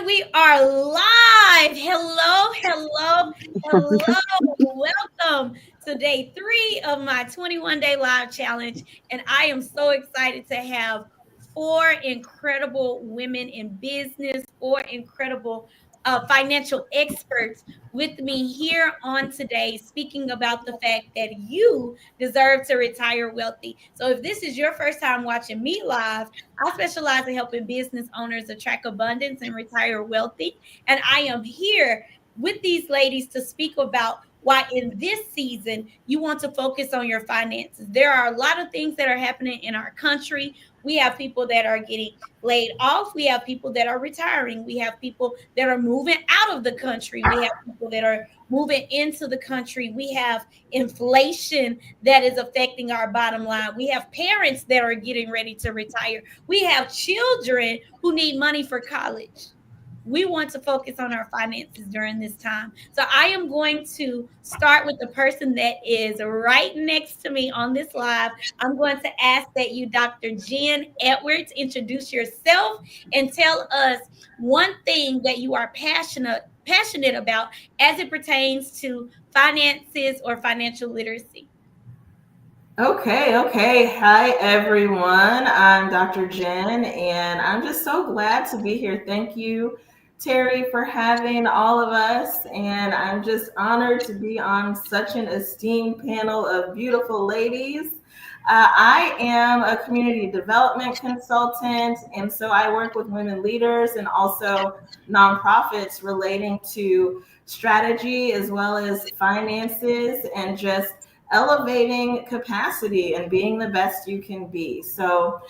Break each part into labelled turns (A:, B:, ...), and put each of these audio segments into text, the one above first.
A: And we are live. Hello, hello, hello. Welcome to day 3 of my 21-day live challenge. And I am so excited to have 4 incredible women in business, 4 incredible financial experts with me here on today, speaking about the fact that you deserve to retire wealthy. So if this is your first time watching me live, I specialize in helping business owners attract abundance and retire wealthy. And I am here with these ladies to speak about why in this season you want to focus on your finances. There are a lot of things that are happening in our country. We have people that are getting laid off. We have people that are retiring. We have people that are moving out of the country. We have people that are moving into the country. We have inflation that is affecting our bottom line. We have parents that are getting ready to retire. We have children who need money for college. We want to focus on our finances during this time. So I am going to start with the person that is right next to me on this live. I'm going to ask that you, Dr. Jenn Edwards, introduce yourself and tell us one thing that you are passionate about as it pertains to finances or financial literacy.
B: Okay. Hi, everyone. I'm Dr. Jenn, and I'm just so glad to be here. Thank you, Terry, for having all of us. And I'm just honored to be on such an esteemed panel of beautiful ladies. I am a community development consultant, and so I work with women leaders and also nonprofits relating to strategy as well as finances and just elevating capacity and being the best you can be. So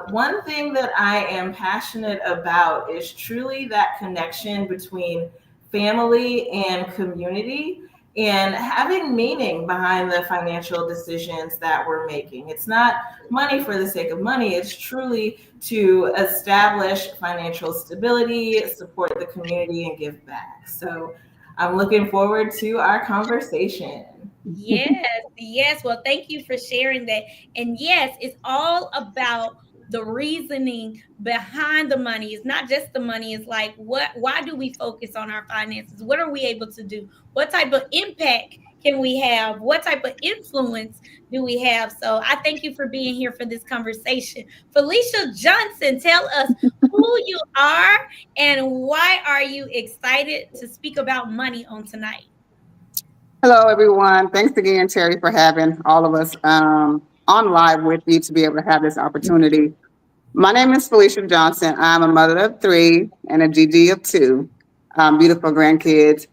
B: one thing that I am passionate about is truly that connection between family and community and having meaning behind the financial decisions that we're making. It's not money for the sake of money. It's truly to establish financial stability, support the community, and give back. So I'm looking forward to our conversation.
A: Yes. Well, thank you for sharing that. And yes, it's all about the reasoning behind the money. It's not just the money. It's like, why do we focus on our finances? What are we able to do? What type of impact can we have? What type of influence do we have? So I thank you for being here for this conversation. Felecia Johnson, tell us who you are and why are you excited to speak about money on tonight?
C: Hello, everyone. Thanks again, Terry, for having all of us on live with you to be able to have this opportunity. My name is Felecia Johnson. I'm a mother of 3 and a GG of 2, beautiful grandkids.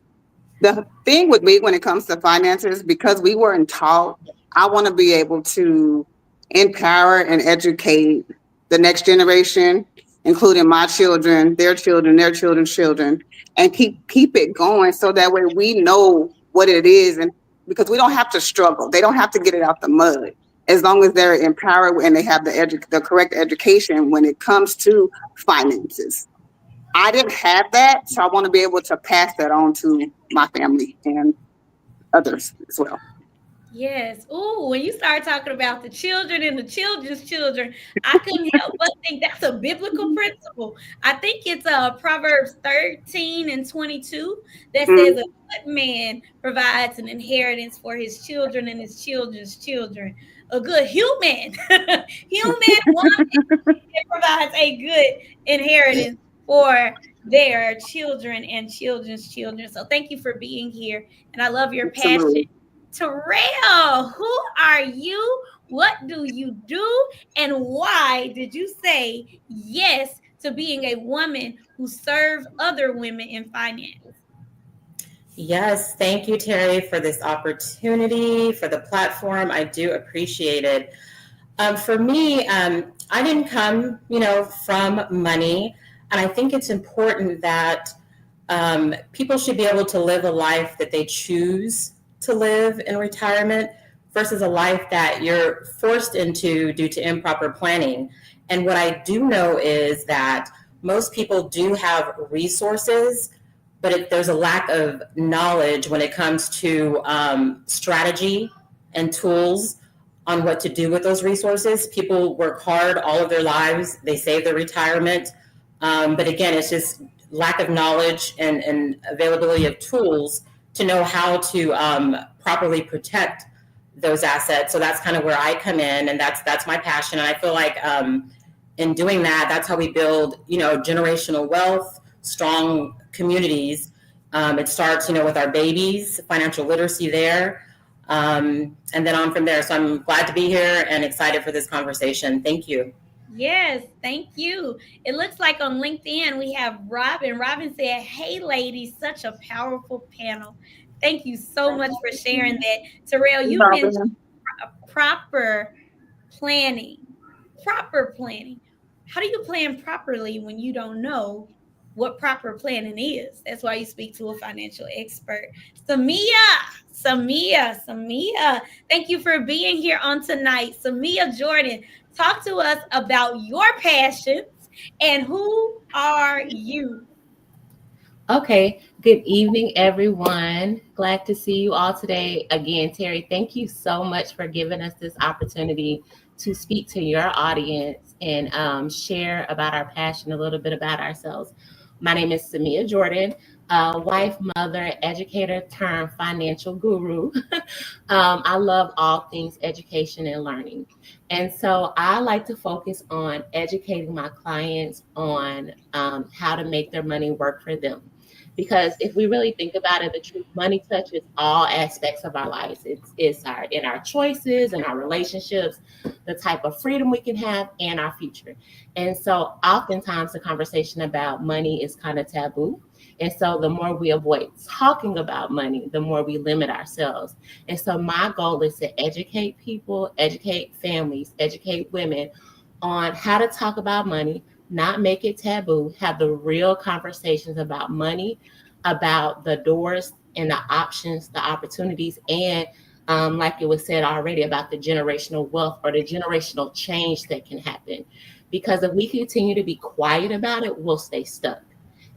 C: The thing with me when it comes to finances, because we weren't taught, I want to be able to empower and educate the next generation, including my children, their children, their children's children, and keep it going so that way we know what it is, and because we don't have to struggle, they don't have to get it out the mud. As long as they're empowered and they have the correct education when it comes to finances. I didn't have that, so I want to be able to pass that on to my family and others as well.
A: Yes. Oh, when you start talking about the children and the children's children, I couldn't help but think that's a biblical principle. I think it's Proverbs 13:22 that says a good man provides an inheritance for his children and his children's children. A good human, human woman that provides a good inheritance for their children and children's children. So thank you for being here. And I love your passion.
C: Absolutely.
A: Torrell, who are you? What do you do? And why did you say yes to being a woman who serves other women in finance?
D: Yes, thank you, Terry, for this opportunity, for the platform. I do appreciate it. For me, I didn't come, from money, and I think it's important that people should be able to live a life that they choose to live in retirement versus a life that you're forced into due to improper planning. And what I do know is that most people do have resources, but there's a lack of knowledge when it comes to strategy and tools on what to do with those resources. People work hard all of their lives. They save their retirement. But again, it's just lack of knowledge and availability of tools to know how to properly protect those assets. So that's kind of where I come in, and that's my passion. And I feel like in doing that, that's how we build, generational wealth, strong communities. It starts, with our babies, financial literacy there, and then on from there. So I'm glad to be here and excited for this conversation. Thank you.
A: Yes, thank you. It looks like on LinkedIn we have Robin. Robin said, "Hey, ladies, such a powerful panel. Thank you so much for sharing that." Torrell, you mentioned proper planning. Proper planning. How do you plan properly when you don't know what proper planning is? That's why you speak to a financial expert. Samia. Thank you for being here on tonight. Samia Jordan, talk to us about your passions and who are you?
E: Okay, good evening, everyone. Glad to see you all today. Again, Terry, thank you so much for giving us this opportunity to speak to your audience and share about our passion, a little bit about ourselves. My name is Simia Jordan, wife, mother, educator turned financial guru. I love all things education and learning. And so I like to focus on educating my clients on how to make their money work for them. Because if we really think about it, the truth, money touches all aspects of our lives. It's in our choices and our relationships, the type of freedom we can have, and our future. And so oftentimes the conversation about money is kind of taboo. And so the more we avoid talking about money, the more we limit ourselves. And so my goal is to educate people, educate families, educate women on how to talk about money, not make it taboo, have the real conversations about money, about the doors and the options, the opportunities, and like it was said already, about the generational wealth or the generational change that can happen. Because if we continue to be quiet about it, we'll stay stuck.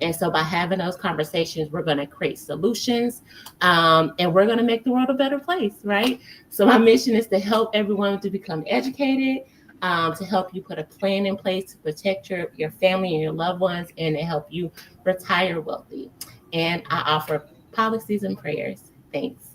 E: And so by having those conversations, we're going to create solutions and we're going to make the world a better place, right? So my mission is to help everyone to become educated, to help you put a plan in place to protect your family and your loved ones, and to help you retire wealthy. And I offer policies and prayers. Thanks.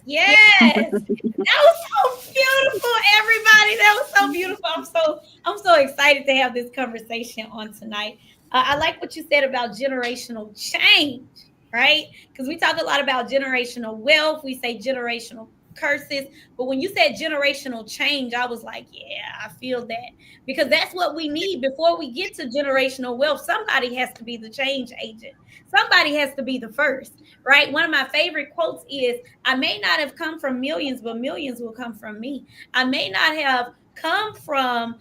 A: Yes, that was so beautiful, everybody. That was so beautiful. I'm so excited to have this conversation on tonight. I like what you said about generational change, right? Because we talk a lot about generational wealth. We say generational curses, but when you said generational change, I was like, yeah, I feel that, because that's what we need before we get to generational wealth. Somebody has to be the change agent. Somebody has to be the first, right? One of my favorite quotes is, "I may not have come from millions, but millions will come from me. I may not have come from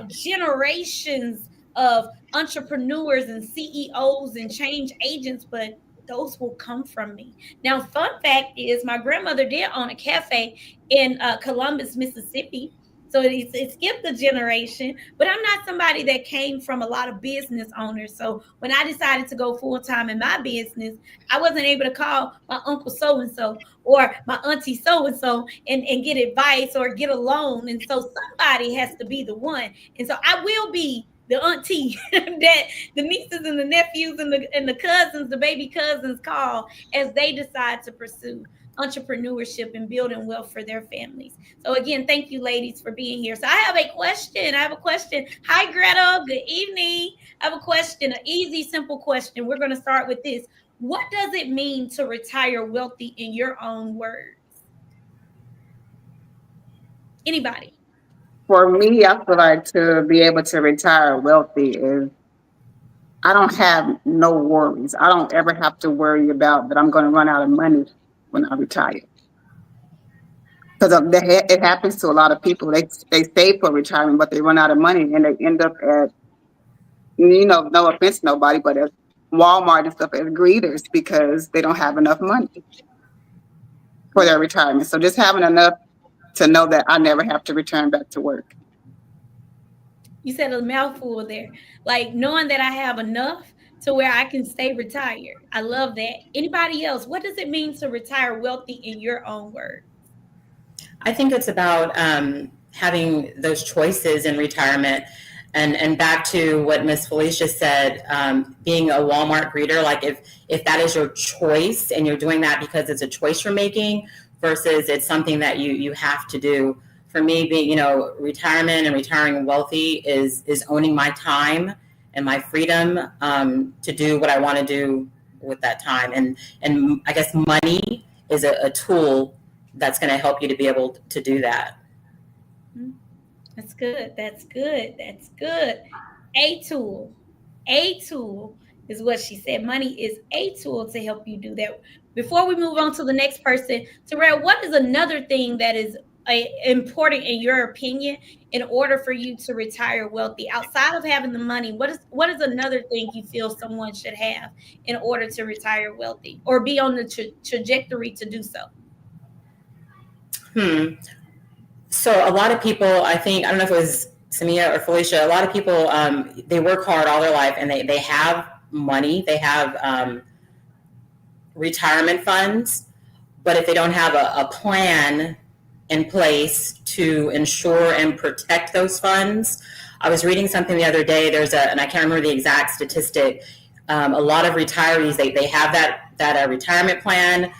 A: generations of entrepreneurs and CEOs and change agents, but those will come from me." Now, fun fact is, my grandmother did own a cafe in Columbus, Mississippi. So it skipped a generation, but I'm not somebody that came from a lot of business owners. So when I decided to go full time in my business, I wasn't able to call my uncle so and so or my auntie so and get advice or get a loan. And so somebody has to be the one. And so I will be the auntie that the nieces and the nephews and the cousins, the baby cousins, call as they decide to pursue entrepreneurship and building wealth for their families. So again, thank you, ladies, for being here. So I have a question. Hi, Greta. Good evening. I have a question, an easy, simple question. We're going to start with this. What does it mean to retire wealthy in your own words? Anybody?
C: For me, I feel like to be able to retire wealthy is I don't have no worries. I don't ever have to worry about that I'm going to run out of money when I retire. Because it happens to a lot of people. They save for retirement, but they run out of money and they end up at, no offense to nobody, but at Walmart and stuff as greeters because they don't have enough money for their retirement. So just having enough to know that I never have to return back to work.
A: You said a mouthful there. Like knowing that I have enough to where I can stay retired. I love that. Anybody else? What does it mean to retire wealthy in your own words?
D: I think it's about having those choices in retirement. And back to what Miss Felecia said, being a Walmart greeter, like if that is your choice and you're doing that because it's a choice you're making versus it's something that you have to do. For me, being, retirement and retiring wealthy is owning my time and my freedom to do what I want to do with that time. And I guess money is a tool that's going to help you to be able to do that.
A: That's good. That's good. That's good. A tool. A tool is what she said. Money is a tool to help you do that. Before we move on to the next person, Torrell, what is another thing that is important in your opinion in order for you to retire wealthy? Outside of having the money, what is another thing you feel someone should have in order to retire wealthy or be on the trajectory to do so?
D: So a lot of people, I don't know if it was Simia or Felecia, a lot of people, they work hard all their life and they have money, they have retirement funds, but if they don't have a plan in place to ensure and protect those funds. I was reading something the other day, and I can't remember the exact statistic, a lot of retirees, they have that retirement plan,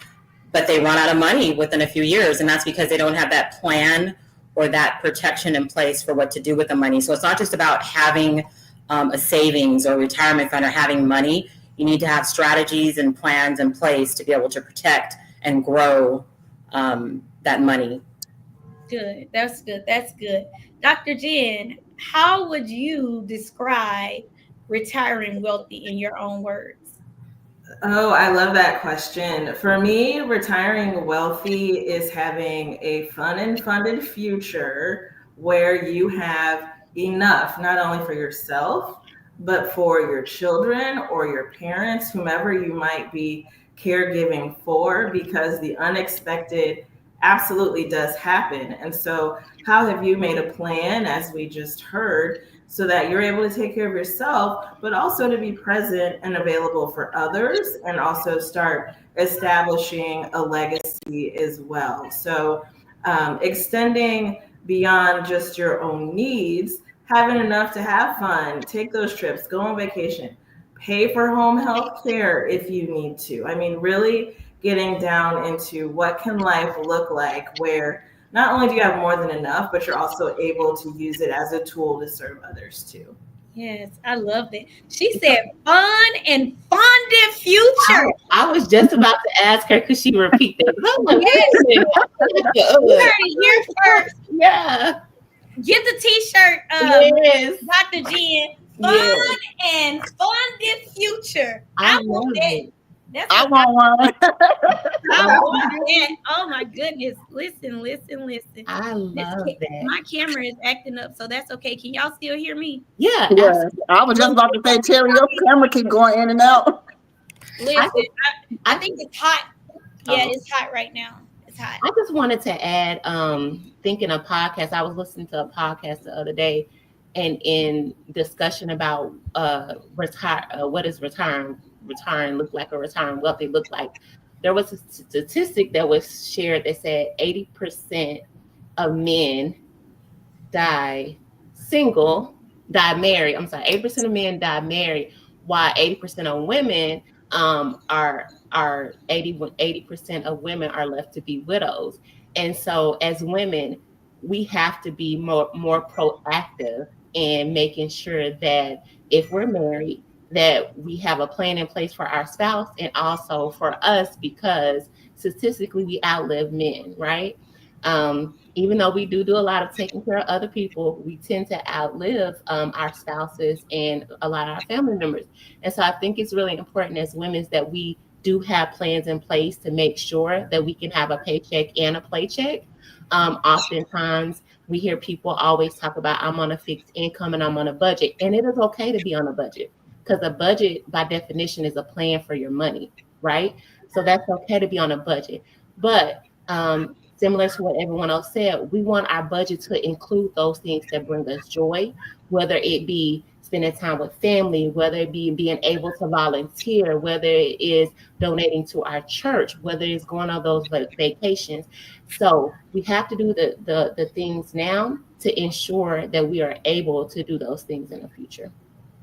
D: but they run out of money within a few years, and that's because they don't have that plan or that protection in place for what to do with the money. So it's not just about having a savings or retirement fund or having money. You need to have strategies and plans in place to be able to protect and grow that money.
A: Good. That's good. That's good. Dr. Jenn, how would you describe retiring wealthy in your own words?
B: Oh, I love that question. For me, retiring wealthy is having a fun and funded future where you have enough, not only for yourself, but for your children or your parents, whomever you might be caregiving for, because the unexpected absolutely does happen. And so how have you made a plan, as we just heard, so that you're able to take care of yourself, but also to be present and available for others, and also start establishing a legacy as well. So extending beyond just your own needs, having enough to have fun, take those trips, go on vacation, pay for home health care if you need to. I mean, really getting down into what can life look like where not only do you have more than enough, but you're also able to use it as a tool to serve others too.
A: Yes, I love it. She said fun and funded future.
E: I was just about to ask her, could she repeat that? I'm like,
A: You heard it here first.
E: Yeah.
A: Get the t-shirt,
E: Yes.
A: Dr. Jenn. Fun and funded future.
E: I love it.
C: I want one.
A: I want that. Oh my goodness. Listen.
E: I love that.
A: My camera is acting up, so that's okay. Can y'all still hear me?
E: Yeah.
C: Yes. I was just about to say, Terry, your camera keep going in and out.
A: Listen, I think it's hot. Yeah, it's hot right now. It's hot.
E: I just wanted to add, thinking of podcasts, I was listening to a podcast the other day, and in discussion about what is retiring look like, or retiring wealthy look like, there was a statistic that was shared that said 80% of men die married. 80% of men die married, while 80% of women are 80% of women are left to be widows. And so as women, we have to be more proactive in making sure that if we're married, that we have a plan in place for our spouse and also for us, because statistically we outlive men, right? Even though we do a lot of taking care of other people, we tend to outlive our spouses and a lot of our family members. And so I think it's really important as women that we do have plans in place to make sure that we can have a paycheck and a playcheck. Oftentimes we hear people always talk about, I'm on a fixed income and I'm on a budget, and it is okay to be on a budget, because a budget by definition is a plan for your money, right? So that's okay to be on a budget. But similar to what everyone else said, we want our budget to include those things that bring us joy, whether it be spending time with family, whether it be being able to volunteer, whether it is donating to our church, whether it's going on those vacations. So we have to do the things now to ensure that we are able to do those things in the future.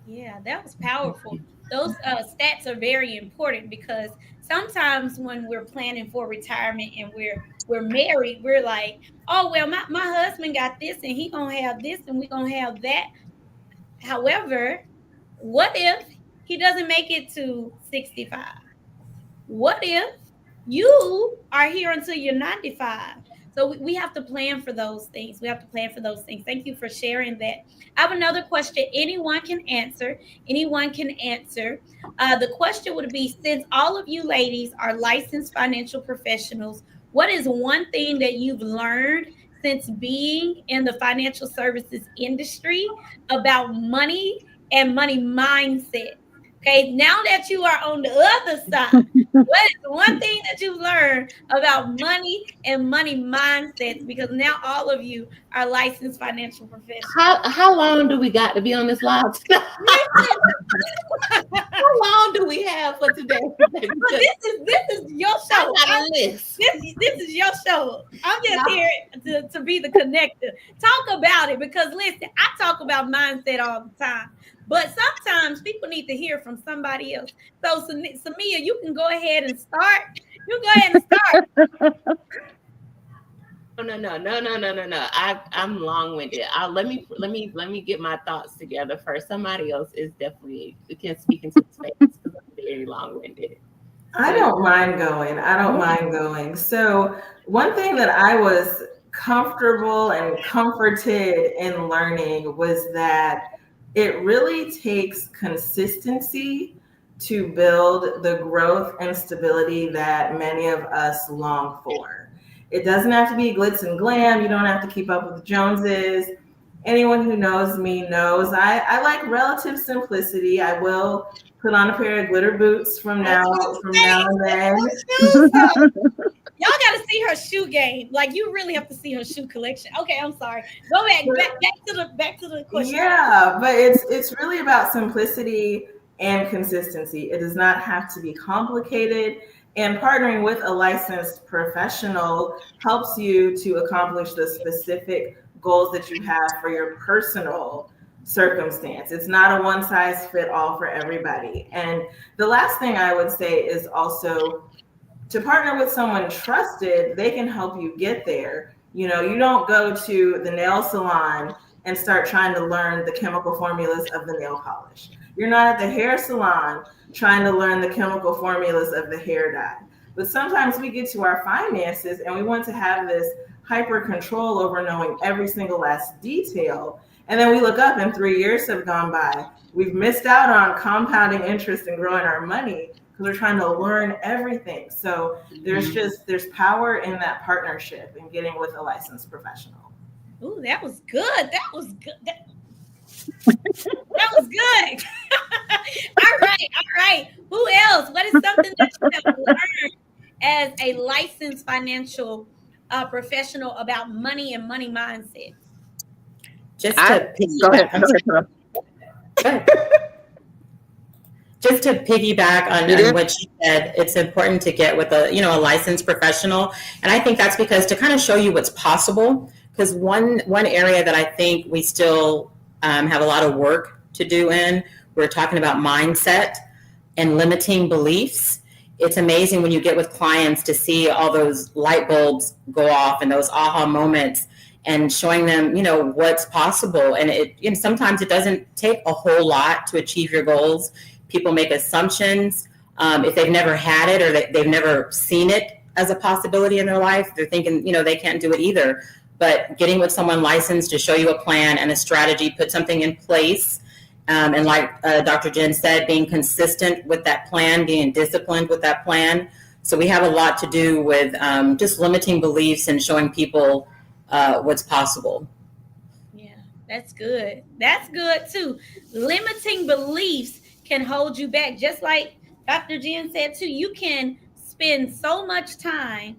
A: Yeah, that was powerful. Those stats are very important because sometimes when we're planning for retirement and we're married, we're like, oh well, my husband got this and he gonna have this and we gonna have that. However, what if he doesn't make it to 65? What if you are here until you're 95? So we have to plan for those things. We have to plan for those things. Thank you for sharing that. I have another question. Anyone can answer. Anyone can answer. The question would be, since all of you ladies are licensed financial professionals, what is one thing that you've learned since being in the financial services industry about money and money mindset? Okay, now that you are on the other side, what is one thing that you've learned about money and money mindsets? Because now all of you are licensed financial professionals.
E: How long do we got to be on this live? How long do we have for today?
A: This is your show.
E: I got a list.
A: This is your show. I'm just here to be the connector. Talk about it, because listen, I talk about mindset all the time. But sometimes people need to hear from somebody else. So, Simia, you can go ahead and start. You go ahead and start.
E: No. I'm long-winded. Let me get my thoughts together first. Somebody else is definitely can speak into space because I'm very long-winded.
B: I don't mind going. So one thing that I was comfortable and comforted in learning was that it really takes consistency to build the growth and stability that many of us long for. It doesn't have to be glitz and glam. You don't have to keep up with the Joneses. Anyone who knows me knows I like relative simplicity. I will put on a pair of glitter boots from now and then.
A: Y'all got to see her shoe game. Like, you really have to see her shoe collection. Okay, I'm sorry. Go back to the question.
B: Yeah, but it's really about simplicity and consistency. It does not have to be complicated. And partnering with a licensed professional helps you to accomplish the specific goals that you have for your personal circumstance. It's not a one size fit all for everybody. And the last thing I would say is also to partner with someone trusted. They can help you get there. You know, you don't go to the nail salon and start trying to learn the chemical formulas of the nail polish. You're not at the hair salon trying to learn the chemical formulas of the hair dye. But sometimes we get to our finances and we want to have this hyper control over knowing every single last detail. And then we look up and 3 years have gone by. We've missed out on compounding interest and growing our money because we're trying to learn everything. So there's power in that partnership and getting with a licensed professional.
A: Ooh, that was good. That was good. That was good. All right. Who else? What is something that you have learned as a licensed financial professional about money and money mindset?
D: Just to piggyback on what you said, it's important to get with a licensed professional, and I think that's because to kind of show you what's possible. Because one area that I think we still have a lot of work to do in, we're talking about mindset and limiting beliefs. It's amazing when you get with clients to see all those light bulbs go off and those aha moments, and showing them, what's possible. And sometimes it doesn't take a whole lot to achieve your goals. People make assumptions. If they've never had it or they've never seen it as a possibility in their life, they're thinking, they can't do it either. But getting with someone licensed to show you a plan and a strategy, put something in place. And like Dr. Jenn said, being consistent with that plan, being disciplined with that plan. So we have a lot to do with just limiting beliefs and showing people what's possible.
A: Yeah, that's good. That's good too. Limiting beliefs can hold you back. Just like Dr. Jenn said too, you can spend so much time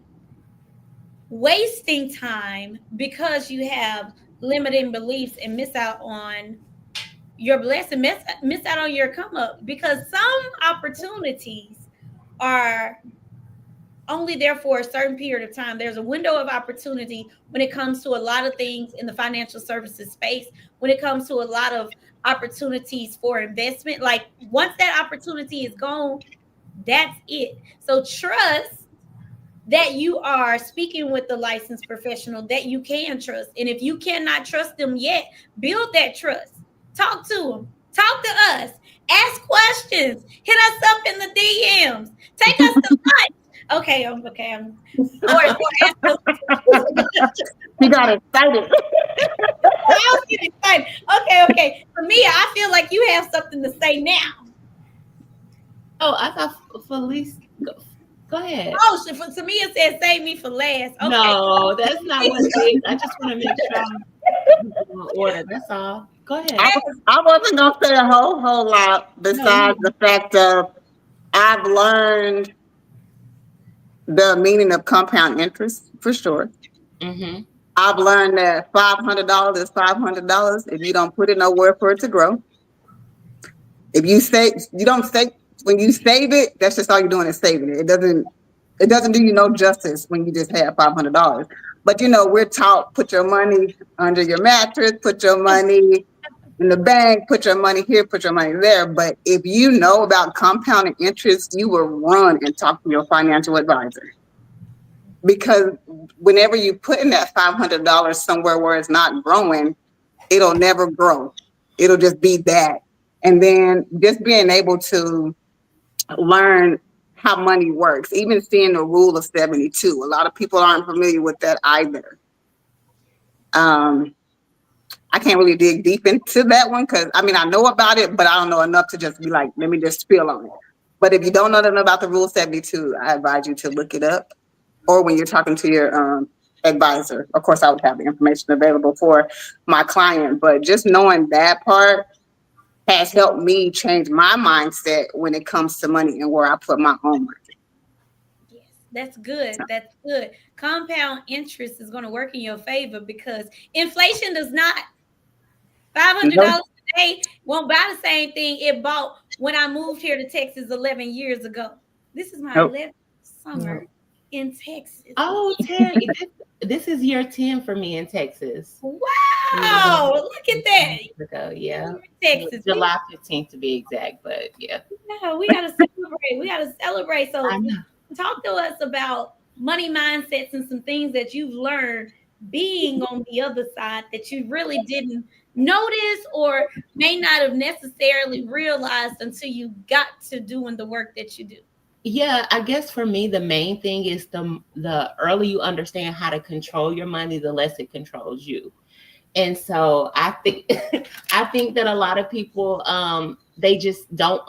A: wasting time because you have limiting beliefs and miss out on your blessing, miss out on your come up, because some opportunities are only there for a certain period of time. There's a window of opportunity when it comes to a lot of things in the financial services space, when it comes to a lot of opportunities for investment. Like once that opportunity is gone, that's it. So trust that you are speaking with the licensed professional that you can trust. And if you cannot trust them yet, build that trust. Talk to them. Talk to us. Ask questions. Hit us up in the DMs. Take us to lunch. Okay, okay. Or ask us.
C: You got excited.
A: I was getting excited. Okay. For me, I feel like you have something to say now.
E: Oh, I thought Felice. Go ahead.
A: Oh, Simia said save me for last. Okay.
E: No, that's not what it is. I just want to make sure I'm in order. That's all. Go ahead.
C: I wasn't gonna say a whole lot besides the fact of I've learned the meaning of compound interest for sure.
E: Mm-hmm.
C: I've learned that $500 is $500 if you don't put it nowhere for it to grow. If you don't save when you save it, that's just all you're doing is saving it. It doesn't do you no justice when you just have $500. But we're taught put your money under your mattress, put your money in the bank, put your money here, put your money there. But if you know about compounding interest, you will run and talk to your financial advisor. Because whenever you put in that $500 somewhere where it's not growing, it'll never grow. It'll just be that. And then just being able to learn how money works, even seeing the rule of 72. A lot of people aren't familiar with that either. I can't really dig deep into that one because I know about it, but I don't know enough to just be like, let me just spill on it. But if you don't know nothing about the rule 72, I advise you to look it up. Or when you're talking to your advisor, of course, I would have the information available for my client. But just knowing that part has helped me change my mindset when it comes to money and where I put my own money.
A: Yes, that's good. That's good. Compound interest is going to work in your favor because inflation does not. $500 a day won't buy the same thing it bought when I moved here to Texas 11 years ago. This is my 11th summer in Texas.
E: Oh, Terry, this is year 10 for me in Texas.
A: Wow, look at that.
E: Yeah.
A: Texas.
E: July 15th to be exact, but yeah.
A: No, we gotta celebrate. We gotta celebrate. So talk to us about money mindsets and some things that you've learned being on the other side that you really didn't notice or may not have necessarily realized until you got to doing the work that you do.
E: Yeah, I guess for me, the main thing is the earlier you understand how to control your money, the less it controls you. And so I think that a lot of people they just don't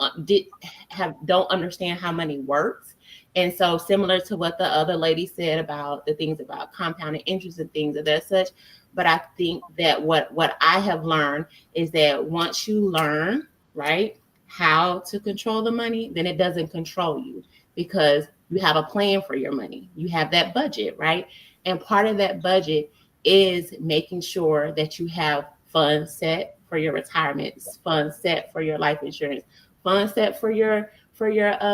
E: understand how money works. And so similar to what the other lady said about the things about compounding interest and things of that such. But I think that what I have learned is that once you learn, right, how to control the money, then it doesn't control you because you have a plan for your money. You have that budget, right? And part of that budget is making sure that you have funds set for your retirement, funds set for your life insurance, funds set for your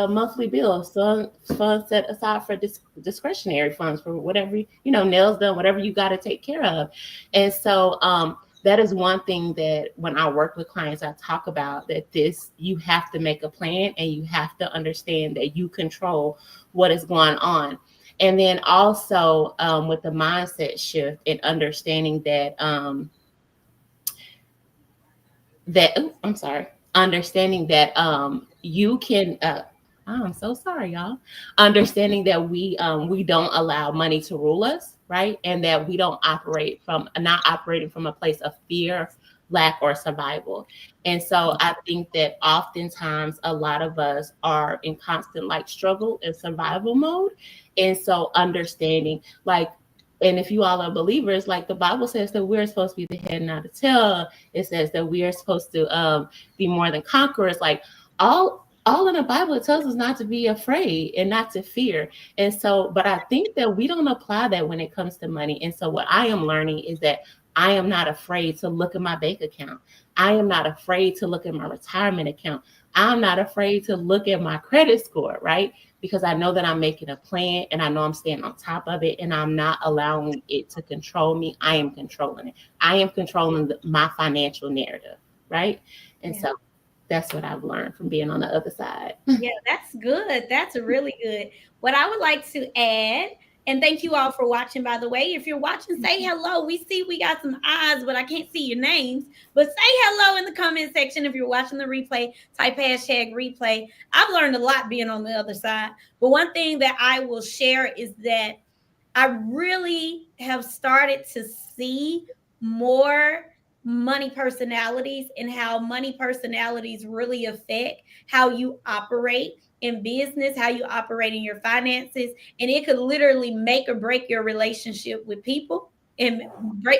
E: monthly bills, funds set aside for discretionary funds for whatever, nails done, whatever you got to take care of. And so that is one thing that when I work with clients, I talk about that you have to make a plan and you have to understand that you control what is going on. And then also with the mindset shift and understanding that understanding that you can I'm so sorry, y'all. Understanding that we don't allow money to rule us, right? And that we don't not operating from a place of fear, lack, or survival. And so I think that oftentimes a lot of us are in constant struggle and survival mode. And so understanding and if you all are believers, the Bible says that we're supposed to be the head, not the tail. It says that we are supposed to be more than conquerors. All in the Bible, it tells us not to be afraid and not to fear. And so, but I think that we don't apply that when it comes to money. And so what I am learning is that I am not afraid to look at my bank account. I am not afraid to look at my retirement account. I'm not afraid to look at my credit score, right? Because I know that I'm making a plan and I know I'm staying on top of it and I'm not allowing it to control me. I am controlling it. I am controlling my financial narrative, right? And so that's what I've learned from being on the other side.
A: Yeah, that's good. That's really good. What I would like to add, and thank you all for watching, by the way. If you're watching, say hello. We see we got some eyes, but I can't see your names. But say hello in the comment section. If you're watching the replay, type hashtag replay. I've learned a lot being on the other side. But one thing that I will share is that I really have started to see more money personalities and how money personalities really affect how you operate in business, how you operate in your finances. And it could literally make or break your relationship with people and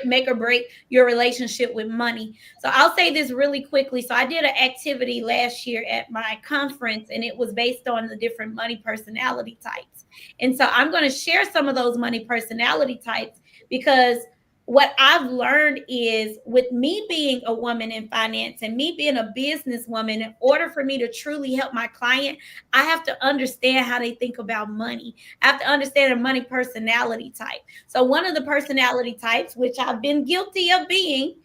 A: make or break your relationship with money. So I'll say this really quickly. So I did an activity last year at my conference, and it was based on the different money personality types. And so I'm going to share some of those money personality types because what I've learned is with me being a woman in finance and me being a businesswoman, in order for me to truly help my client, I have to understand how they think about money. I have to understand a money personality type. So one of the personality types, which I've been guilty of being,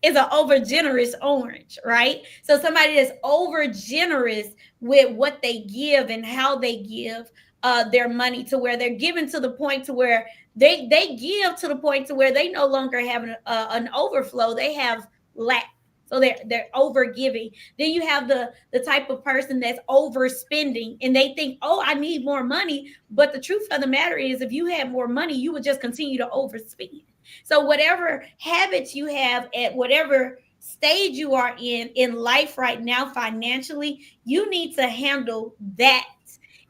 A: is an over generous orange, right? So somebody that's over generous with what they give and how they give their money, to where they're giving to the point to where they give to the point to where they no longer have an overflow, they have lack. So they're over giving. Then you have the type of person that's overspending, and they think, oh, I need more money. But the truth of the matter is, if you had more money, you would just continue to overspend. So whatever habits you have at whatever stage you are in life right now financially, you need to handle that.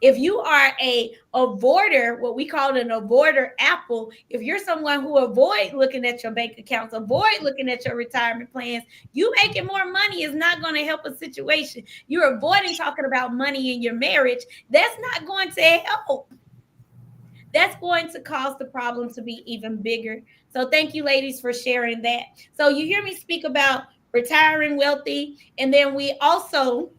A: If you are a avoider, what we call an avoider apple, if you're someone who avoid looking at your bank accounts, avoid looking at your retirement plans, you making more money is not going to help a situation. You're avoiding talking about money in your marriage. That's not going to help. That's going to cause the problem to be even bigger. So thank you, ladies, for sharing that. So you hear me speak about retiring wealthy, and then we also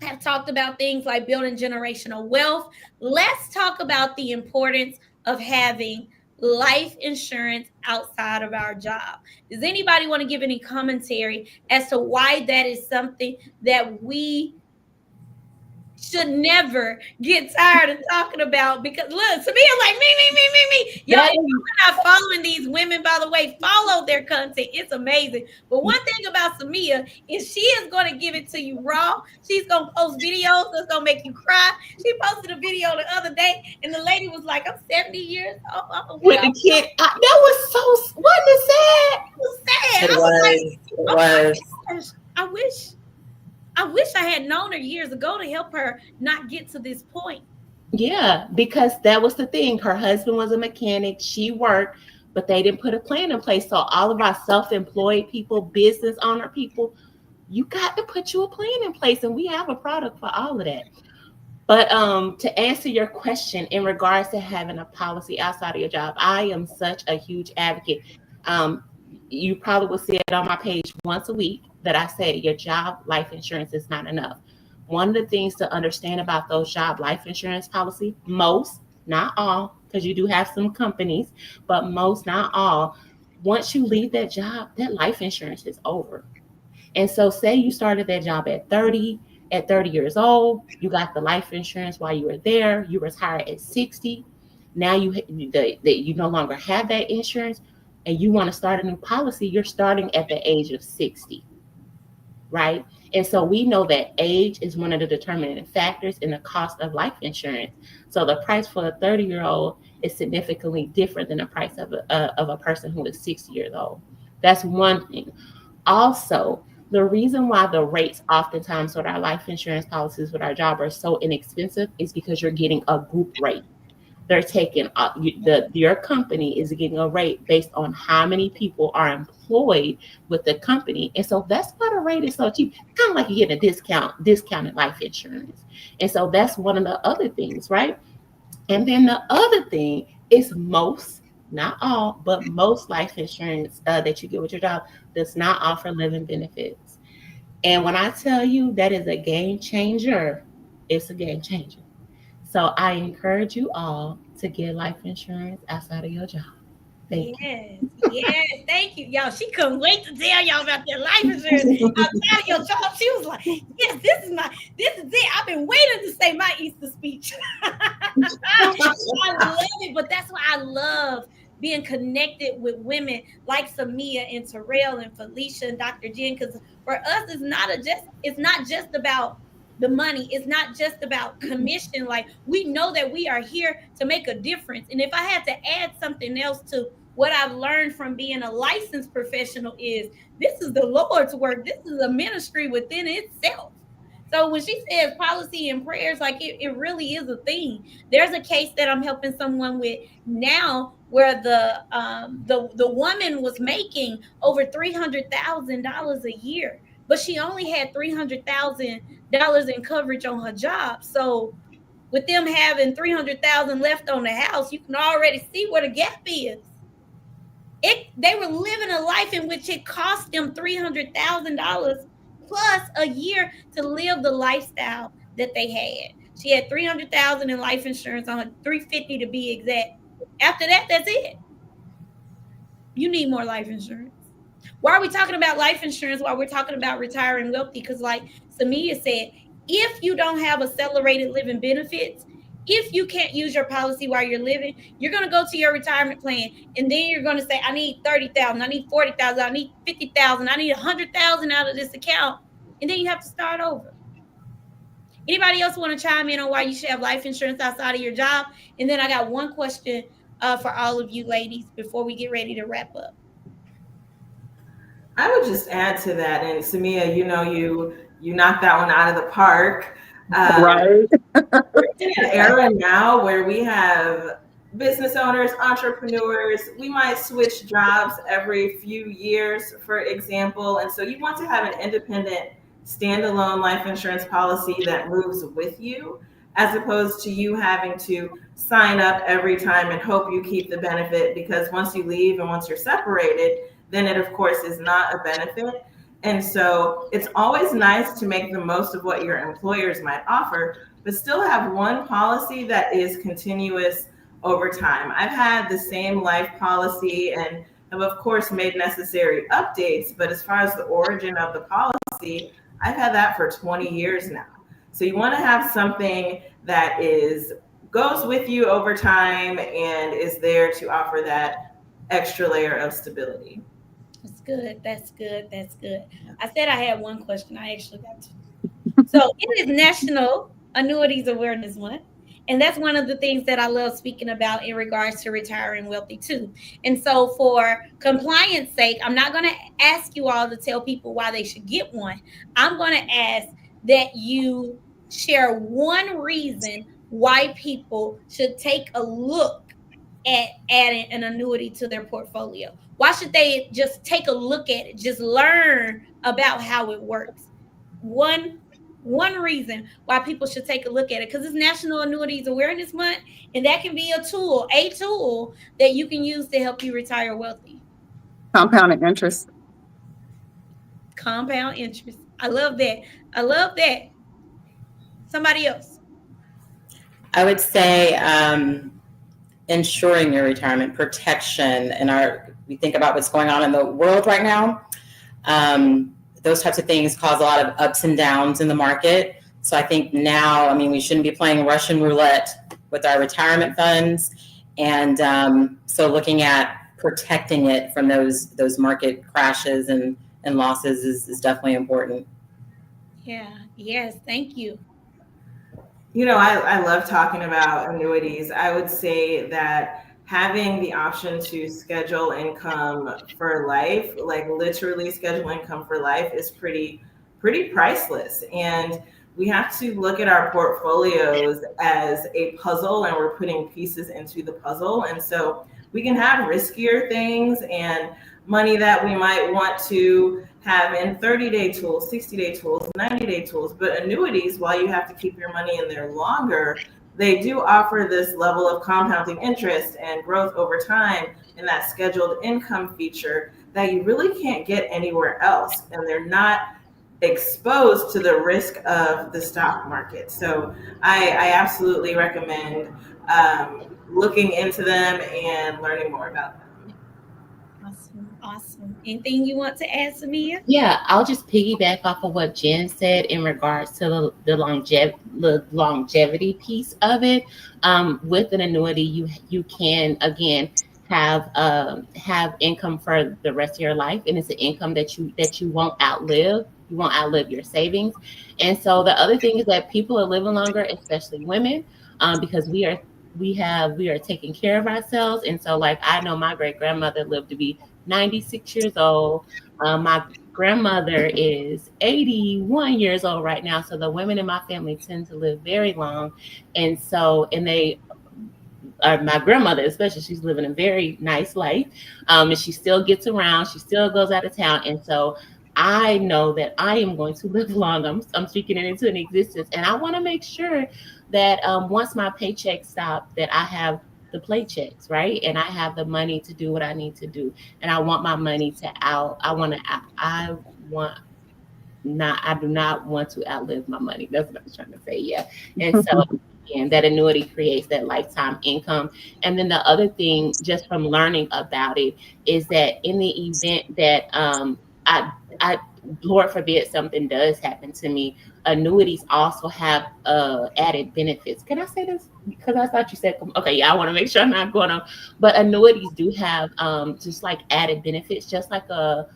A: have talked about things like building generational wealth. Let's talk about the importance of having life insurance outside of our job. Does anybody want to give any commentary as to why that is something that we should never get tired of talking about? Because look, Simia like me. Y'all, if you're not following these women, by the way, follow their content. It's amazing. But one thing about Simia is she is going to give it to you raw. She's going to post videos that's going to make you cry. She posted a video the other day, and the lady was like, I'm 70 years old.
E: With the kid, that was so, wasn't it sad?
A: It was sad.
D: It was.
A: Gosh, I wish I had known her years ago to help her not get to this point.
E: Yeah, because that was the thing. Her husband was a mechanic. She worked, but they didn't put a plan in place. So all of our self-employed people, business owner people, you got to put you a plan in place. And we have a product for all of that. But to answer your question in regards to having a policy outside of your job, I am such a huge advocate. You probably will see it on my page once a week that I say your job life insurance is not enough. One of the things to understand about those job life insurance policy, most, not all, because you do have some companies, but most, not all, once you leave that job, that life insurance is over. And so say you started that job at 30 years old, you got the life insurance while you were there, you retired at 60, now you no longer have that insurance, and you want to start a new policy, you're starting at the age of 60. Right? And so we know that age is one of the determining factors in the cost of life insurance. So the price for a 30-year-old is significantly different than the price of a person who is 60 years old. That's one thing. Also, the reason why the rates oftentimes with our life insurance policies with our job are so inexpensive is because you're getting a group rate. They're taking your company is getting a rate based on how many people are employed with the company, and so that's why the rate is so cheap. It's kind of like you're getting a discounted life insurance, and so that's one of the other things, right? And then the other thing is most, not all, but most life insurance that you get with your job does not offer living benefits. And when I tell you that is a game changer, it's a game changer. So I encourage you all to get life insurance outside of your job. Thank you.
A: Yes, thank you. Y'all, she couldn't wait to tell y'all about their life insurance outside of your job. She was like, yes, this is it. I've been waiting to say my Easter speech. I love it, but that's why I love being connected with women like Simia and Torrell and Felecia and Dr. Jenn, because for us, it's not just about the money. It's not just about commission. Like, we know that we are here to make a difference. And if I had to add something else to what I've learned from being a licensed professional, is this is the Lord's work. This is a ministry within itself. So when she says policy and prayers, like, it really is a thing. There's a case that I'm helping someone with now where the woman was making over $300,000 a year, but she only had $300,000 in coverage on her job. So with them having $300,000 left on the house, you can already see where the gap is. They were living a life in which it cost them $300,000 plus a year to live the lifestyle that they had. She had $300,000 in life insurance on her, $350 to be exact. After that, that's it. You need more life insurance. Why are we talking about life insurance while we're talking about retiring wealthy? Because like Simia said, if you don't have accelerated living benefits, if you can't use your policy while you're living, you're going to go to your retirement plan, and then you're going to say, I need 30,000, I need 40,000, I need 50,000, I need 100,000 out of this account, and then you have to start over. Anybody else want to chime in on why you should have life insurance outside of your job? And then I got one question for all of you ladies before we get ready to wrap up.
B: I would just add to that, and Simia, you knocked that one out of the park.
C: Right.
B: We're in an era now where we have business owners, entrepreneurs. We might switch jobs every few years, for example. And so you want to have an independent, standalone life insurance policy that moves with you, as opposed to you having to sign up every time and hope you keep the benefit, because once you leave and once you're separated, then it, of course, is not a benefit. And so it's always nice to make the most of what your employers might offer, but still have one policy that is continuous over time. I've had the same life policy and have, of course, made necessary updates. But as far as the origin of the policy, I've had that for 20 years now. So you want to have something that goes with you over time and is there to offer that extra layer of stability.
A: That's good. That's good. That's good. I said I had one question. I actually got two. So it is National Annuities Awareness Month. And that's one of the things that I love speaking about in regards to retiring wealthy too. And so for compliance sake, I'm not going to ask you all to tell people why they should get one. I'm going to ask that you share one reason why people should take a look at adding an annuity to their portfolio. Why should they just take a look at it, just learn about how it works? One reason why people should take a look at it, because it's National Annuities Awareness Month, and that can be a tool that you can use to help you retire wealthy.
C: Compounding interest.
A: Compound interest. I love that. I love that. Somebody else.
D: I would say ensuring your retirement protection. We think about what's going on in the world right now. Those types of things cause a lot of ups and downs in the market. So I think now, we shouldn't be playing Russian roulette with our retirement funds. And so looking at protecting it from those market crashes and losses is definitely important.
A: Yeah. Yes. Thank you.
B: I love talking about annuities. I would say that having the option to schedule income for life, like literally schedule income for life, is pretty priceless. And we have to look at our portfolios as a puzzle, and we're putting pieces into the puzzle. And so we can have riskier things and money that we might want to have in 30-day tools, 60-day tools, 90-day tools. But annuities, while you have to keep your money in there longer, they do offer this level of compounding interest and growth over time in that scheduled income feature that you really can't get anywhere else. And they're not exposed to the risk of the stock market. So I absolutely recommend looking into them and learning more about them.
A: Awesome. Anything you want to add, Simia?
E: Yeah, I'll just piggyback off of what Jen said in regards to the longevity piece of it. With an annuity, you can again have income for the rest of your life, and it's an income that you won't outlive. You won't outlive your savings. And so the other thing is that people are living longer, especially women, because we are taking care of ourselves. And so, like, I know my great grandmother lived to be 96 years old. My grandmother is 81 years old right now. So the women in my family tend to live very long. And so, and they, my grandmother, especially, she's living a very nice life. And she still gets around, she still goes out of town. And so I know that I am going to live long. I'm speaking it into an existence. And I want to make sure that once my paycheck stop, that I have the paychecks, right? And I have the money to do what I need to do. And I want my money to I want not, I do not want to outlive my money. That's what I was trying to say. Yeah. And so again, that annuity creates that lifetime income. And then the other thing, just from learning about it, is that in the event that I Lord forbid something does happen to me, annuities also have added benefits. Can I say this? Because I thought you said, okay, yeah, I want to make sure I'm not going on. But annuities do have just like added benefits, just like a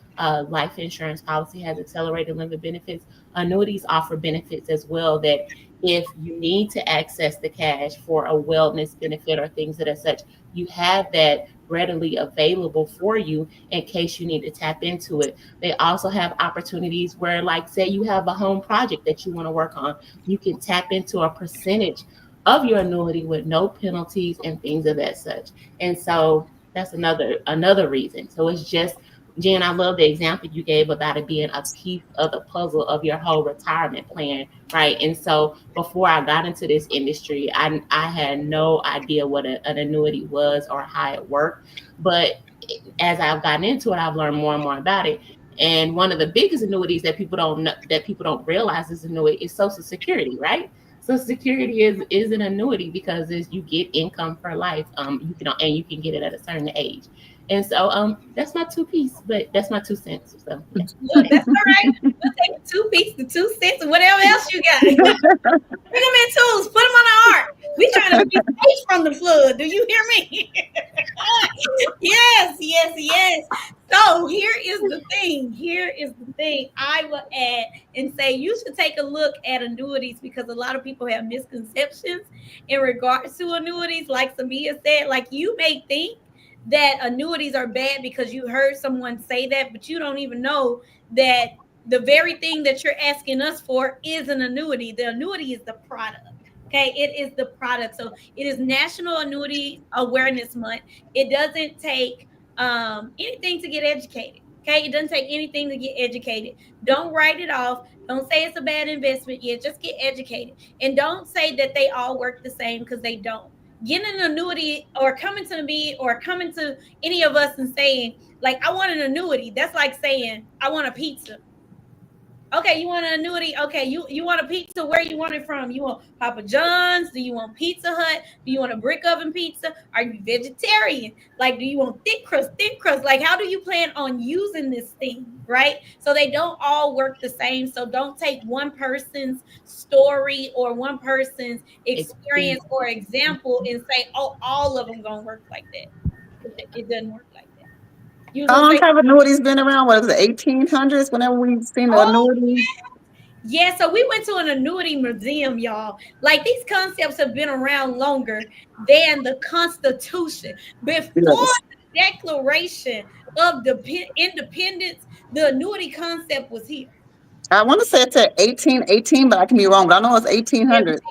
E: life insurance policy has accelerated limit benefits. Annuities offer benefits as well, that if you need to access the cash for a wellness benefit or things that are such, you have that readily available for you in case you need to tap into it. They also have opportunities where, like, say you have a home project that you want to work on, you can tap into a percentage of your annuity with no penalties and things of that such. And so that's another reason. So it's just, Jen, I love the example you gave about it being a piece of the puzzle of your whole retirement plan, right? And so before I got into this industry, I had no idea what an annuity was or how it worked. But as I've gotten into it, I've learned more and more about it. And one of the biggest annuities that people don't know, that people don't realize is annuity, is Social Security, right? Social Security is an annuity because you get income for life. You can get it at a certain age. And so that's my that's my 2 cents. So yeah.
A: Look, that's all right. We'll take 2 pieces, the 2 cents, and whatever else you got. Bring them in twos, put them on the ark. We trying to be safe from the flood. Do you hear me? Yes. So here is the thing. I will add and say you should take a look at annuities, because a lot of people have misconceptions in regards to annuities. Like Simia said, like, you may think that annuities are bad because you heard someone say that, but you don't even know that the very thing that you're asking us for is an annuity. The annuity is the product. Okay, it is the product. So it is National Annuity Awareness Month. It doesn't take anything to get educated. Okay, it doesn't take anything to get educated. Don't write it off. Don't say it's a bad investment yet. Just get educated. And don't say that they all work the same, because they don't. Getting an annuity, or coming to me, or coming to any of us and saying, like, I want an annuity, that's like saying, I want a pizza. Okay, you want an annuity? Okay, you want a pizza? Where you want it from? You want Papa John's? Do you want Pizza Hut? Do you want a brick oven pizza? Are you vegetarian? Like, do you want thick crust? Thin crust? Like, how do you plan on using this thing, right? So they don't all work the same. So don't take one person's story or one person's experience or example and say, oh, all of them gonna work like that. It doesn't work like that.
C: How long have annuities been around? What is it, 1800s? Whenever we've seen the annuities.
A: Yeah, so we went to an annuity museum, y'all. Like, these concepts have been around longer than the Constitution. Before the Declaration of Independence, the annuity concept was here.
C: I want to say it's at 1818, but I can be wrong. But I know it's 1800.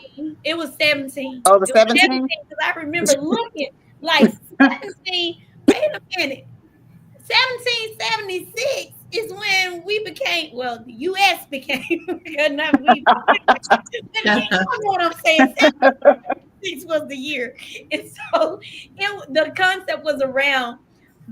A: It was 17.
C: Oh, the 17?
A: Because I remember looking like 17. Wait a minute. 1776 is when we became, well, the U.S. became, not we. You know what I'm saying? 1776 was the year. And so the concept was around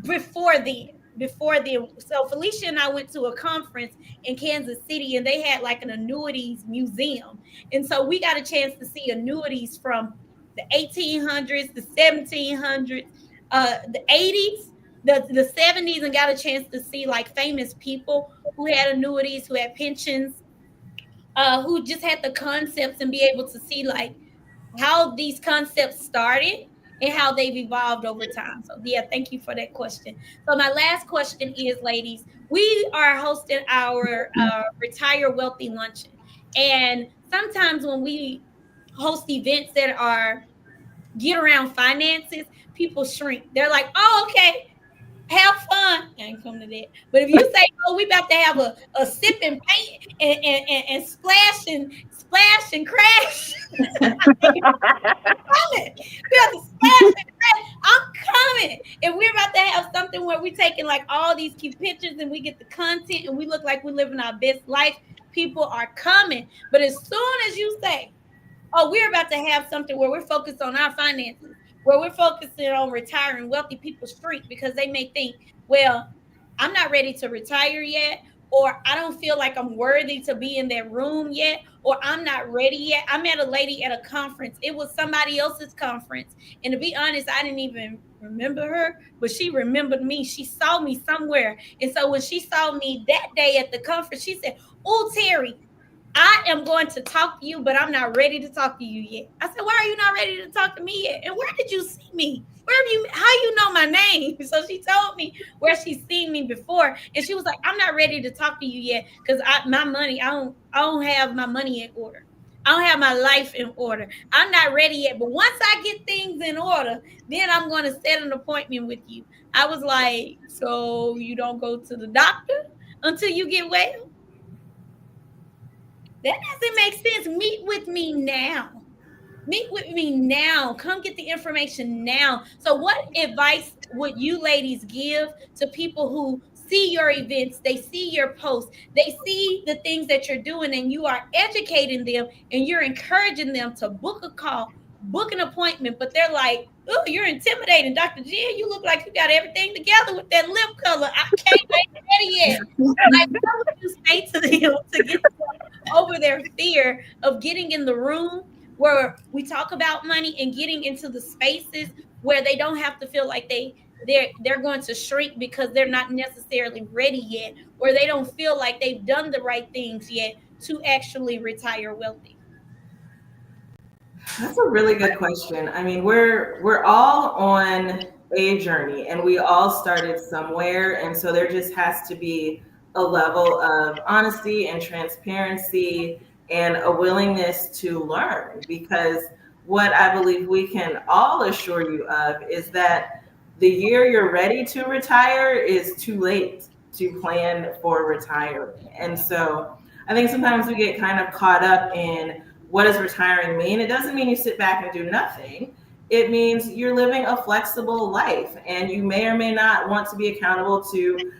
A: before then. before the so Felecia and I went to a conference in Kansas City, and they had like an annuities museum. And so we got a chance to see annuities from the 1800s, the 1700s, the 80s, the 70s, and got a chance to see like famous people who had annuities, who had pensions, who just had the concepts, and be able to see like how these concepts started and how they've evolved over time. So yeah, thank you for that question. So my last question is, ladies, we are hosting our Retire Wealthy Luncheon. And sometimes when we host events that are get around finances, people shrink. They're like, oh, okay, have fun. I ain't coming to that. But if you say, oh, we about to have a sip and paint and splash and crash, coming. We have to splash and crash. I'm coming. If we're about to have something where we're taking like all these cute pictures and we get the content and we look like we're living our best life, people are coming. But as soon as you say, oh, we're about to have something where we're focused on our finances, where we're focusing on retiring, wealthy people shrink because they may think, well, I'm not ready to retire yet, or I don't feel like I'm worthy to be in that room yet, or I'm not ready yet. I met a lady at a conference. It was somebody else's conference. And to be honest, I didn't even remember her, but she remembered me. She saw me somewhere. And so when she saw me that day at the conference, she said, oh, Terry, I am going to talk to you, but I'm not ready to talk to you yet. I said, why are you not ready to talk to me yet? And where did you see me? How you know my name? So she told me where she's seen me before. And she was like, I'm not ready to talk to you yet because my money, I don't have my money in order. I don't have my life in order. I'm not ready yet. But once I get things in order, then I'm going to set an appointment with you. I was like, so you don't go to the doctor until you get well? That doesn't make sense. Meet with me now. Meet with me now. Come get the information now. So, what advice would you ladies give to people who see your events? They see your posts, they see the things that you're doing, and you are educating them and you're encouraging them to book a call, book an appointment, but they're like, oh, you're intimidating. Dr. Jenn, you look like you got everything together with that lip color. I ain't ready yet. Like, what would you say to them to get over their fear of getting in the room where we talk about money and getting into the spaces where they don't have to feel like they're going to shrink because they're not necessarily ready yet, or they don't feel like they've done the right things yet to actually retire wealthy?
B: That's a really good question. I mean, we're all on a journey and we all started somewhere. And so there just has to be a level of honesty and transparency and a willingness to learn, because what I believe we can all assure you of is that the year you're ready to retire is too late to plan for retiring. And so I think sometimes we get kind of caught up in, what does retiring mean? It doesn't mean you sit back and do nothing. It means you're living a flexible life, and you may or may not want to be accountable to,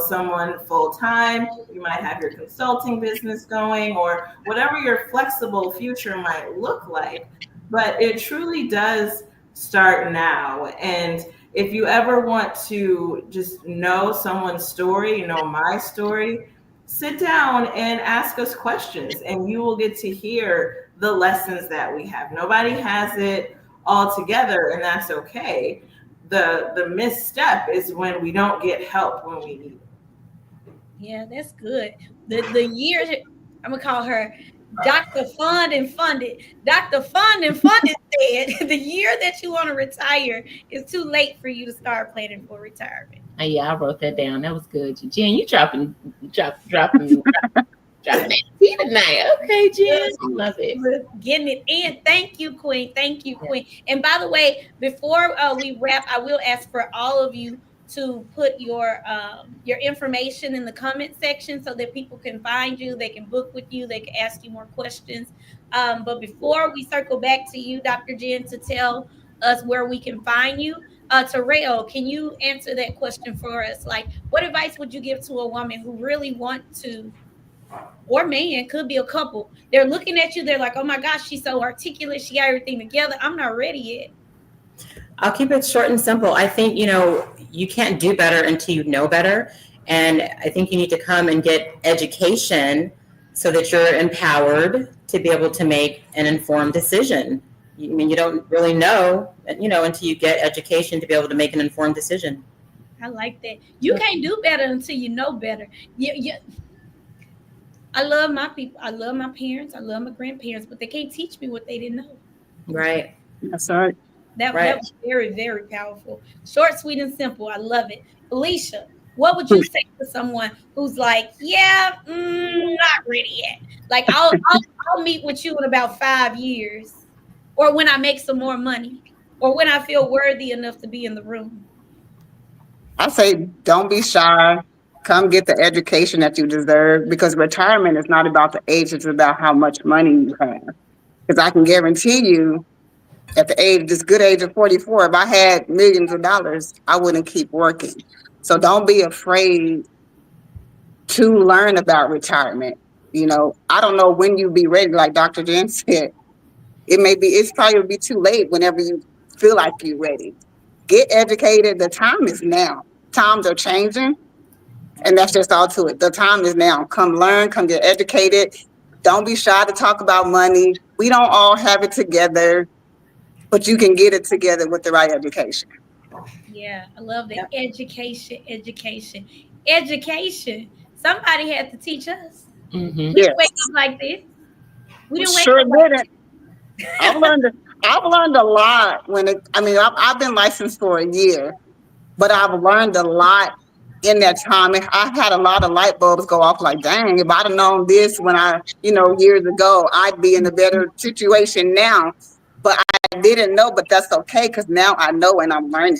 B: someone full time. You might have your consulting business going, or whatever your flexible future might look like. But it truly does start now. And if you ever want to just know someone's story, my story, sit down and ask us questions, and you will get to hear the lessons that we have. Nobody has it all together, and that's okay. The misstep is when we don't get help when we need it.
A: Yeah, that's good. The year, I'm gonna call her Dr. Fund and Funded. Dr. Fund and Funded said the year that you want to retire is too late for you to start planning for retirement.
E: Yeah, I wrote that down. That was good. Jenn, you dropping that tea tonight. Okay, Jenn. Love it.
A: Getting it in. Thank you, Queen. Thank you, Queen. And by the way, before we wrap, I will ask for all of you to put your information in the comment section so that people can find you, they can book with you, they can ask you more questions. But before we circle back to you, Dr. Jenn, to tell us where we can find you, Torrell, can you answer that question for us? Like, what advice would you give to a woman who really want to, or man, could be a couple, they're looking at you, they're like, oh my gosh, she's so articulate, she got everything together, I'm not ready yet.
D: I'll keep it short and simple. I think, you can't do better until you know better. And I think you need to come and get education so that you're empowered to be able to make an informed decision. I mean, you don't really know, until you get education to be able to make an informed decision.
A: I like that. You can't do better until you know better. I love my people. I love my parents. I love my grandparents, but they can't teach me what they didn't know.
D: Right.
C: That's right.
A: That was very, very powerful. Short, sweet, and simple. I love it. Felecia, what would you say to someone who's like, not ready yet? Like, I'll meet with you in about 5 years, or when I make some more money, or when I feel worthy enough to be in the room.
C: I say, don't be shy. Come get the education that you deserve, because retirement is not about the age, it's about how much money you have. Because I can guarantee you, at this good age of 44, if I had millions of dollars, I wouldn't keep working. So don't be afraid to learn about retirement. I don't know when you'll be ready, like Dr. Jenn said. It's probably will be too late whenever you feel like you're ready. Get educated. The time is now. Times are changing. And that's just all to it. The time is now. Come learn, come get educated. Don't be shy to talk about money. We don't all have it together, but you can get it together with the right education.
A: Yeah, I love that. Education. Somebody had to teach us.
E: Mm-hmm.
A: We didn't wake up like this. We didn't wake up
C: like this. I've learned a lot I've been licensed for a year, but I've learned a lot in that time. I've had a lot of light bulbs go off, like, dang, if I'd have known this when years ago, I'd be in a better situation now. But I didn't know, but that's okay, because now I know and I'm learning.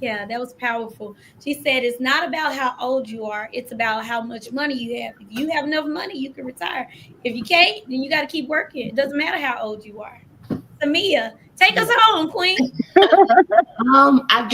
A: Yeah, that was powerful. She said it's not about how old you are, it's about how much money you have. If you have enough money, you can retire. If you can't, then you got to keep working. It doesn't matter how old you are. Simia, take us home, Queen.
E: I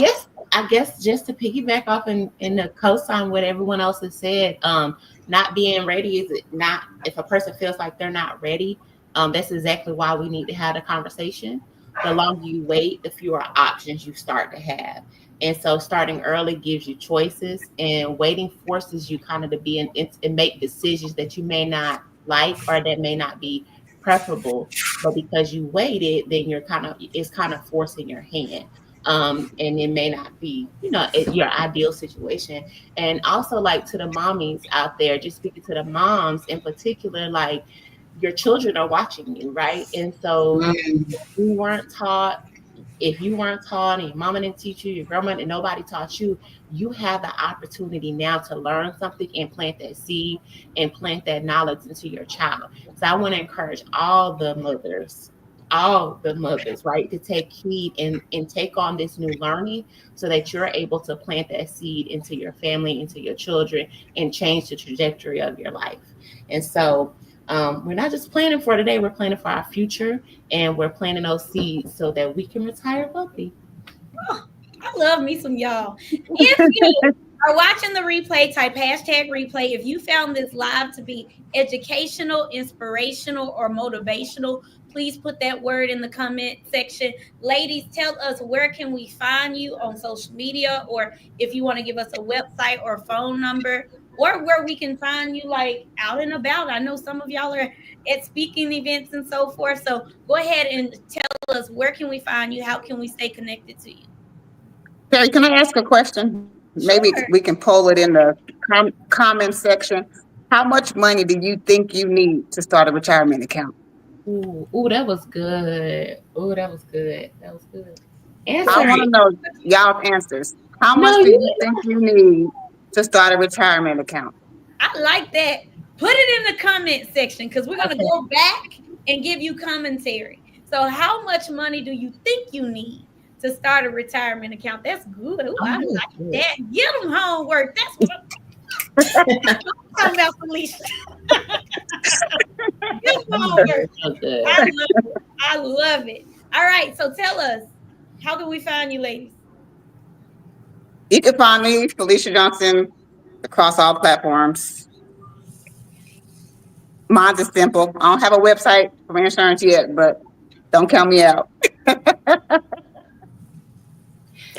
E: guess just to piggyback off and to co-sign what everyone else has said, not being ready is not, if a person feels like they're not ready, that's exactly why we need to have a conversation. The longer you wait, the fewer options you start to have. And so starting early gives you choices, and waiting forces you kind of to be and make decisions that you may not like or that may not be preferable. But because you waited, then it's kind of forcing your hand. And it may not be, your ideal situation. And also, like, to the mommies out there, just speaking to the moms in particular, like, your children are watching you, right? And so if you weren't taught and your mama didn't teach you, your grandma and nobody taught you, you have the opportunity now to learn something and plant that seed and plant that knowledge into your child. So I want to encourage all the mothers, right, to take heed and take on this new learning so that you're able to plant that seed into your family, into your children, and change the trajectory of your life. And so we're not just planning for today, we're planning for our future, and we're planting those seeds so that we can retire wealthy.
A: Oh, I love me some y'all. If you are watching the replay, type #replay. If you found this live to be educational, inspirational, or motivational, please put that word in the comment section. Ladies, tell us, where can we find you on social media, or if you want to give us a website or phone number, or where we can find you, like, out and about. I know some of y'all are at speaking events and so forth. So go ahead and tell us, where can we find you? How can we stay connected to you?
C: Terry, can I ask a question?
A: Sure.
C: Maybe we can poll it in the comment section. How much money do you think you need to start a retirement account?
E: Ooh, that was good. Answer.
C: I want to know y'all's answers. How much do you think you need to start a retirement account?
A: I like that. Put it in the comment section, because we're going to go back and give you commentary. So how much money do you think you need to start a retirement account? That's good. Ooh, I like that. Give them homework. That's what I'm talking about, Felecia. Give them homework. I love it. All right. So tell us, how can we find you, ladies?
C: You can find me, Felecia Johnson, across all platforms. Mine's is simple. I don't have a website for insurance yet, but don't count me out.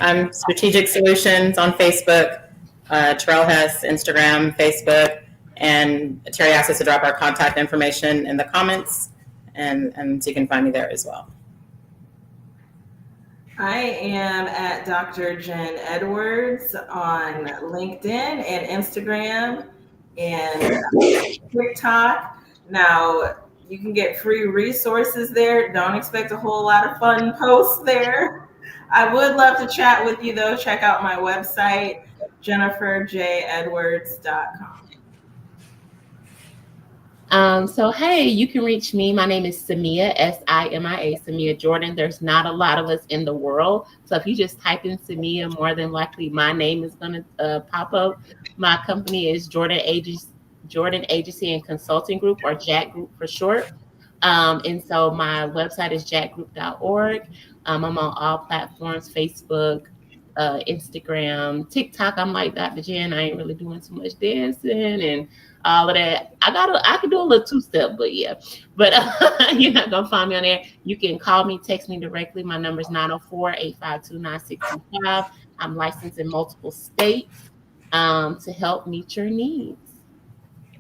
D: I'm Strategic Solutions on Facebook, Torrell Hess, Instagram, Facebook, and Terry asked us to drop our contact information in the comments, and so you can find me there as well.
B: I am at Dr. Jenn Edwards on LinkedIn and Instagram and TikTok. Now, you can get free resources there. Don't expect a whole lot of fun posts there. I would love to chat with you, though. Check out my website, jenniferjedwards.com.
E: So, hey, you can reach me. My name is Simia, Simia, Simia Jordan. There's not a lot of us in the world. So if you just type in Simia, more than likely my name is going to pop up. My company is Jordan Agency and Consulting Group, or JAC Group for short. And so my website is jackgroup.org. I'm on all platforms, Facebook, Instagram, TikTok. I'm like Dr. Jen. I ain't really doing too much dancing and all of that. I can do a little two-step, but yeah. But you're not gonna find me on there. You can call me, text me directly. My number is 904-852-9625. I'm licensed in multiple states to help meet your needs.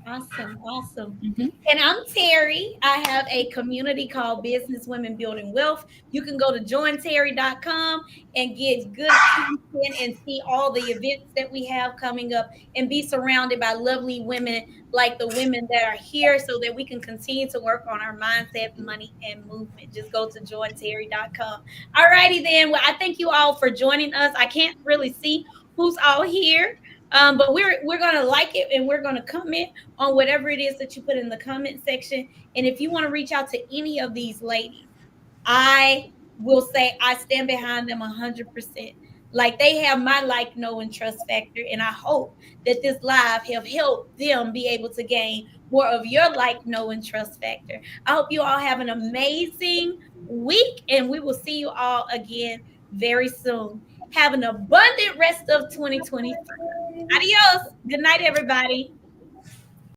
A: Awesome.
E: Mm-hmm.
A: And I'm Terry. I have a community called Business Women Building Wealth. You can go to jointerry.com and get good content and see all the events that we have coming up and be surrounded by lovely women like the women that are here so that we can continue to work on our mindset, money, and movement. Just go to jointerry.com. All righty then. Well, I thank you all for joining us. I can't really see who's all here. But we're gonna like it and we're gonna comment on whatever it is that you put in the comment section. And if you want to reach out to any of these ladies, I will say I stand behind them 100%. Like, they have my like, know, and trust factor, and I hope that this live have helped them be able to gain more of your like, know, and trust factor. I hope you all have an amazing week, and we will see you all again very soon. Have an abundant rest of 2023. Adios. Good night, everybody.